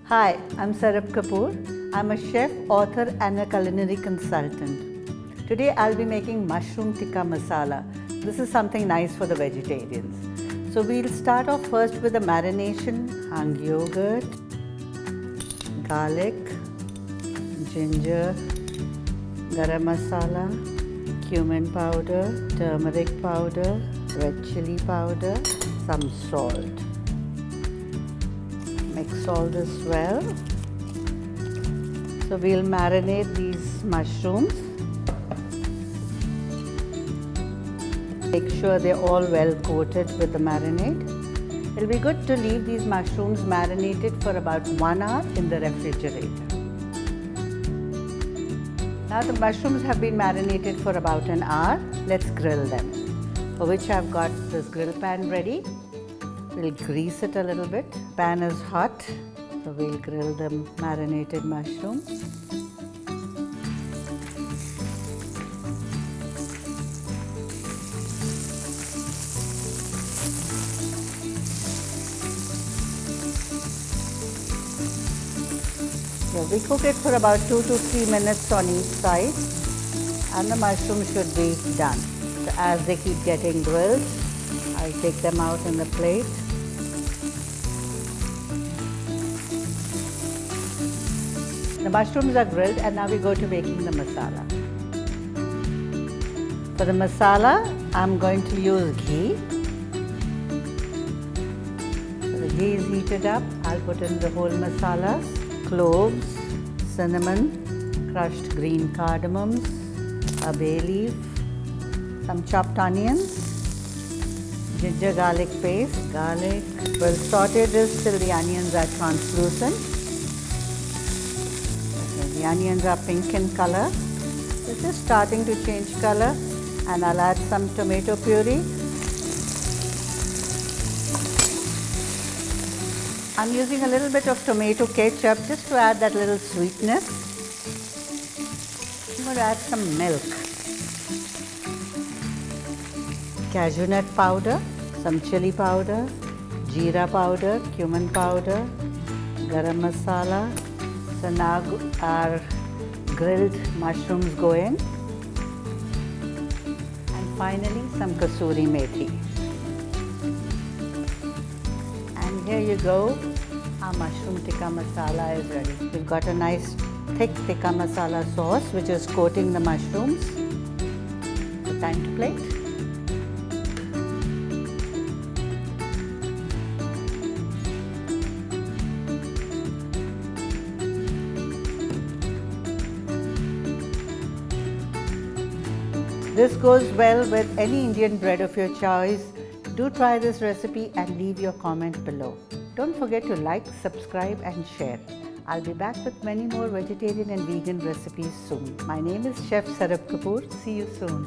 Hi, I'm Sarab Kapoor. I'm a chef, author and a culinary consultant. Today I'll be making mushroom tikka masala. This is something nice for the vegetarians. So we'll start off first with the marination: hung yogurt, garlic, ginger, garam masala, cumin powder, turmeric powder, red chili powder, some salt. Mix all this well. So we'll marinate these mushrooms. Make sure they're all well coated with the marinade. It'll be good to leave these mushrooms marinated for about 1 hour in the refrigerator. Now the mushrooms have been marinated for about an hour. Let's grill them, for which I've got this grill pan ready. We'll grease it a little bit. Pan is hot, so we'll grill the marinated mushrooms. So we cook it for about 2 to 3 minutes on each side, and the mushrooms should be done. So as they keep getting grilled, I'll take them out in the plate. The mushrooms are grilled, and now we go to making the masala. For the masala, I'm going to use ghee. So the ghee is heated up. I'll put in the whole masalas: cloves, cinnamon, crushed green cardamoms, a bay leaf, some chopped onions, ginger garlic paste, garlic. We'll saute this till the onions are translucent. The onions are pink in color. This is starting to change color, and I'll add some tomato puree. I'm using a little bit of tomato ketchup just to add that little sweetness. I'm going to add some milk, cashew nut powder, some chili powder, jeera powder, cumin powder, garam masala. So now our grilled mushrooms go in, and finally some kasuri methi. And here you go, our mushroom tikka masala is ready. We've got a nice thick tikka masala sauce which is coating the mushrooms. So time to plate. This goes well with any Indian bread of your choice. Do try this recipe and leave your comment below. Don't forget to like, subscribe and share. I'll be back with many more vegetarian and vegan recipes soon. My name is Chef Sarab Kapoor. See you soon.